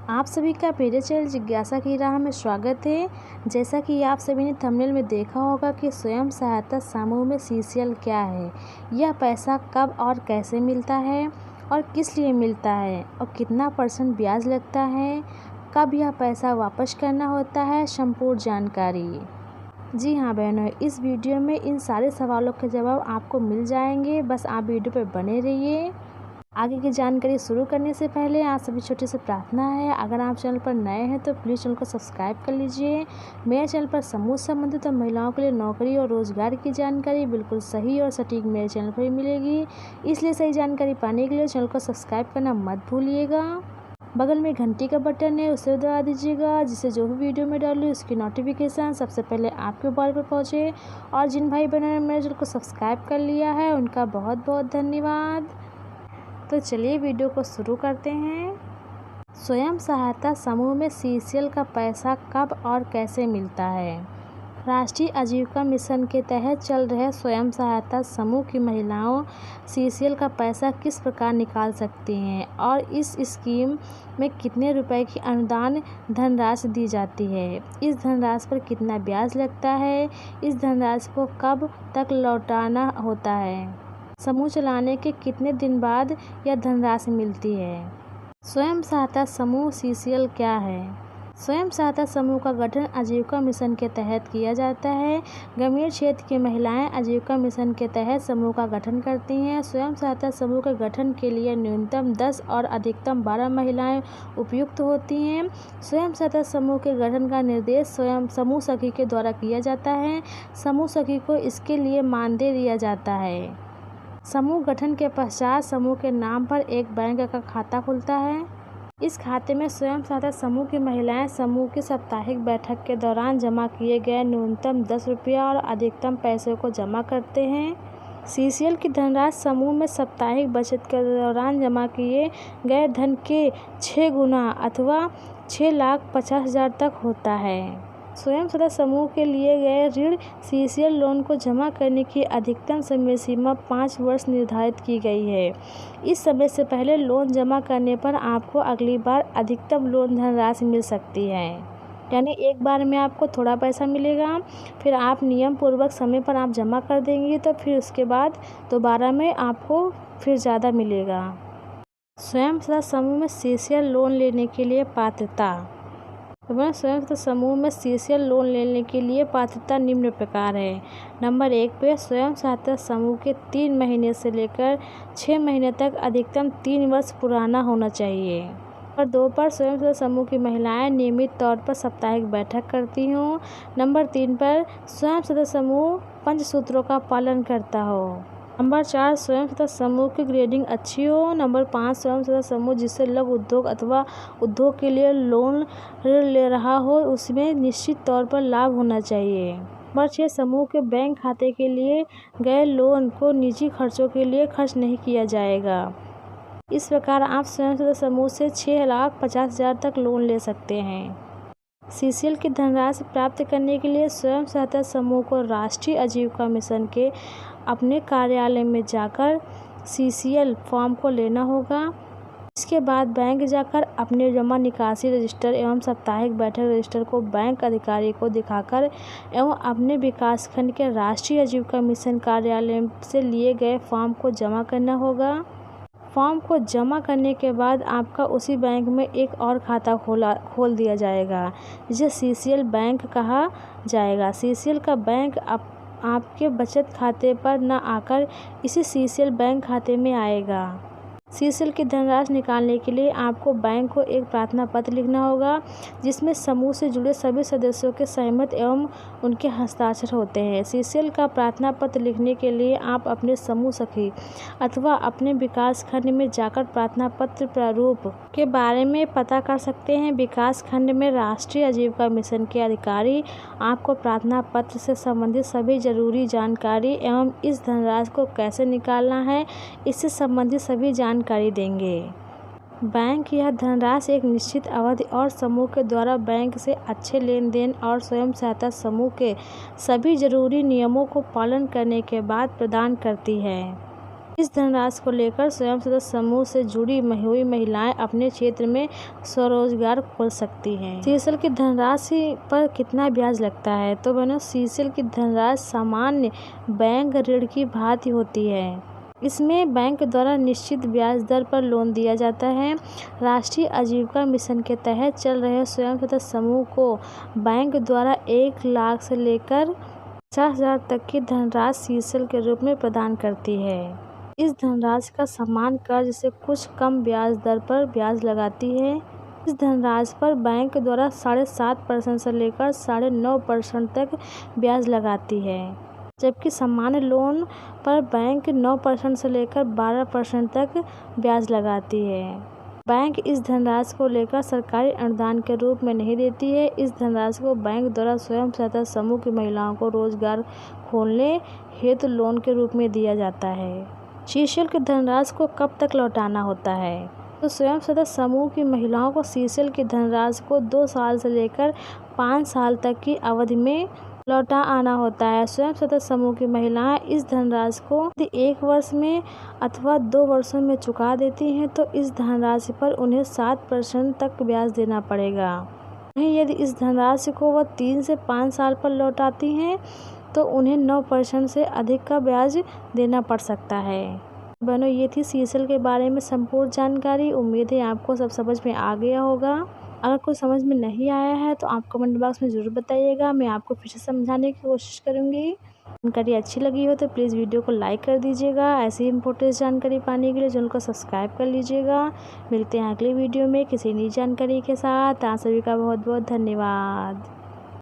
आप सभी का मेरे चैनल जिज्ञासा की राह में स्वागत है। जैसा कि आप सभी ने थंबनेल में देखा होगा कि स्वयं सहायता समूह में सीसीएल क्या है, यह पैसा कब और कैसे मिलता है और किस लिए मिलता है और कितना % ब्याज लगता है, कब यह पैसा वापस करना होता है, संपूर्ण जानकारी। जी हाँ बहनों, इस वीडियो में इन सारे सवालों के जवाब आपको मिल जाएंगे। बस आप वीडियो पर बने रहिए। आगे की जानकारी शुरू करने से पहले आप सभी छोटी सी प्रार्थना है, अगर आप चैनल पर नए हैं तो प्लीज़ चैनल को सब्सक्राइब कर लीजिए। मेरे चैनल पर समूह संबंधित और महिलाओं के लिए नौकरी और रोजगार की जानकारी बिल्कुल सही और सटीक मेरे चैनल पर ही मिलेगी, इसलिए सही जानकारी पाने के लिए चैनल को सब्सक्राइब करना मत भूलिएगा। बगल में घंटी का बटन है, उसे दबा दीजिएगा, जिससे जो भी वीडियो में डालूँ उसकी नोटिफिकेशन सबसे पहले आपके मोबाइल पर पहुँचे। और जिन भाई बहनों ने मेरे चैनल को सब्सक्राइब कर लिया है उनका बहुत बहुत धन्यवाद। तो चलिए वीडियो को शुरू करते हैं। स्वयं सहायता समूह में सीसीएल का पैसा कब और कैसे मिलता है। राष्ट्रीय आजीविका मिशन के तहत चल रहे स्वयं सहायता समूह की महिलाओं सीसीएल का पैसा किस प्रकार निकाल सकती हैं और इस स्कीम में कितने रुपए की अनुदान धनराशि दी जाती है, इस धनराशि पर कितना ब्याज लगता है, इस धनराशि को कब तक लौटाना होता है, समूह चलाने के कितने दिन बाद यह धनराशि मिलती है। स्वयं सहायता समूह सीसीएल क्या है। स्वयं सहायता समूह का गठन आजीविका मिशन के तहत किया जाता है। ग्रामीण क्षेत्र की महिलाएं आजीविका मिशन के तहत समूह का गठन करती हैं। स्वयं सहायता समूह के गठन के लिए न्यूनतम 10 और अधिकतम 12 महिलाएं उपयुक्त होती हैं। स्वयं सहायता समूह के गठन का निर्देश स्वयं समूह सखी के द्वारा किया जाता है। समूह सखी को इसके लिए मानदेय दिया जाता है। समूह गठन के पश्चात समूह के नाम पर एक बैंक का खाता खुलता है। इस खाते में स्वयं सहायता समूह की महिलाएं समूह की साप्ताहिक बैठक के दौरान जमा किए गए न्यूनतम 10 रुपया और अधिकतम पैसे को जमा करते हैं। सीसीएल की धनराशि समूह में साप्ताहिक बचत के दौरान जमा किए गए धन के 6 गुना अथवा 6,50,000 तक होता है। स्वयं सहायता समूह के लिए गए ऋण सीसीएल लोन को जमा करने की अधिकतम समय सीमा 5 वर्ष निर्धारित की गई है। इस समय से पहले लोन जमा करने पर आपको अगली बार अधिकतम लोन धनराशि मिल सकती है, यानी एक बार में आपको थोड़ा पैसा मिलेगा, फिर आप नियम पूर्वक समय पर आप जमा कर देंगे तो फिर उसके बाद दोबारा में आपको फिर ज़्यादा मिलेगा। स्वयं सहायता समूह में सीसीएल लोन लेने के लिए पात्रता। स्वयं सहायता समूह में सीसीएल लोन लेने के लिए पात्रता निम्न प्रकार है। नंबर 1 पे स्वयं सहायता समूह के 3 महीने से लेकर 6 महीने तक अधिकतम 3 वर्ष पुराना होना चाहिए। नंबर 2 पर स्वयं सहायता समूह की महिलाएं नियमित तौर पर साप्ताहिक बैठक करती हों। नंबर 3 पर स्वयं सहायता समूह पंचसूत्रों का पालन करता हो। नंबर 4 स्वयं सहायता समूह की ग्रेडिंग अच्छी हो। नंबर 5 स्वयं सहायता समूह जिससे लघु उद्योग अथवा उद्योग के लिए लोन ऋण ले रहा हो उसमें निश्चित तौर पर लाभ होना चाहिए। नंबर 6 समूह के बैंक खाते के लिए गए लोन को निजी खर्चों के लिए खर्च नहीं किया जाएगा। इस प्रकार आप स्वयं सहायता समूह से 6,50,000 तक लोन ले सकते हैं। सीसीएल की धनराशि प्राप्त करने के लिए स्वयं सहायता समूह को राष्ट्रीय आजीविका मिशन के अपने कार्यालय में जाकर सीसीएल फॉर्म को लेना होगा। इसके बाद बैंक जाकर अपने जमा निकासी रजिस्टर एवं साप्ताहिक बैठक रजिस्टर को बैंक अधिकारी को दिखाकर एवं अपने विकासखंड के राष्ट्रीय आजीविका मिशन कार्यालय से लिए गए फॉर्म को जमा करना होगा। फॉर्म को जमा करने के बाद आपका उसी बैंक में एक और खाता खोल दिया जाएगा, जिसे सीसीएल बैंक कहा जाएगा। सीसीएल का बैंक आपके बचत खाते पर न आकर इसी सीसीएल बैंक खाते में आएगा। सीसीएल की धनराशि निकालने के लिए आपको बैंक को एक प्रार्थना पत्र लिखना होगा, जिसमें समूह से जुड़े सभी सदस्यों के सहमत एवं उनके हस्ताक्षर होते हैं। सीसीएल का प्रार्थना पत्र लिखने के लिए आप अपने समूह सखी अथवा अपने विकास खंड में जाकर प्रार्थना पत्र प्रारूप के बारे में पता कर सकते हैं। विकास खंड में राष्ट्रीय आजीविका मिशन के अधिकारी आपको प्रार्थना पत्र से संबंधित सभी जरूरी जानकारी एवं इस धनराशि को कैसे निकालना है इससे संबंधित सभी जानकारी देंगे। बैंक यह धनराशि एक निश्चित अवधि और समूह के द्वारा बैंक से अच्छे लेन देन और स्वयं सहायता समूह के सभी जरूरी नियमों को पालन करने के बाद प्रदान करती है। इस धनराशि को लेकर स्वयं सदस्य समूह से जुड़ी हुई महिलाएं अपने क्षेत्र में स्वरोजगार खोल सकती हैं। सीएसएल की धनराशि पर कितना ब्याज लगता है? तो बहनों, सीएसएल की धनराशि सामान्य बैंक ऋण की भांति होती है। इसमें बैंक द्वारा निश्चित ब्याज दर पर लोन दिया जाता है। राष्ट्रीय आजीविका मिशन के तहत चल रहे स्वयं सदस्य समूह को बैंक द्वारा 1 लाख से लेकर 50,000 तक की धनराशि सीएसएल के रूप में प्रदान करती है। इस धनराशि का सामान्य कर्ज से कुछ कम ब्याज दर पर ब्याज लगाती है। इस धनराशि पर बैंक द्वारा 7.5% से लेकर 9.5% तक ब्याज लगाती है, जबकि सामान्य लोन पर बैंक 9% से लेकर 12% तक ब्याज लगाती है। बैंक इस धनराशि को लेकर सरकारी अनुदान के रूप में नहीं देती है। इस धनराशि को बैंक द्वारा स्वयं सहायता समूह की महिलाओं को रोजगार खोलने हेतु लोन के रूप में दिया जाता है। सीएसएल की धनराशि को कब तक लौटाना होता है? तो स्वयं सहायता समूह की महिलाओं को सीएसएल की धनराशि को 2 साल से लेकर 5 साल तक की अवधि में लौटा आना होता है। स्वयं सहायता समूह की महिलाएं इस धनराशि को यदि 1 वर्ष में अथवा 2 वर्षों में चुका देती हैं तो इस धनराशि पर उन्हें 7% तक ब्याज देना पड़ेगा। वहीं यदि इस धनराशि को वह 3 से 5 साल पर लौटाती हैं तो उन्हें 9% से अधिक का ब्याज देना पड़ सकता है। बहनों, ये थी सीएसएल के बारे में संपूर्ण जानकारी। उम्मीद है आपको सब समझ में आ गया होगा। अगर कोई समझ में नहीं आया है तो आप कमेंट बॉक्स में ज़रूर बताइएगा, मैं आपको फिर से समझाने की कोशिश करूँगी। जानकारी अच्छी लगी हो तो प्लीज़ वीडियो को लाइक कर दीजिएगा। ऐसी ही इंपॉर्टेंट जानकारी पाने के लिए चैनल को सब्सक्राइब कर लीजिएगा। मिलते हैं अगली वीडियो में किसी नई जानकारी के साथ। आप सभी का बहुत बहुत धन्यवाद।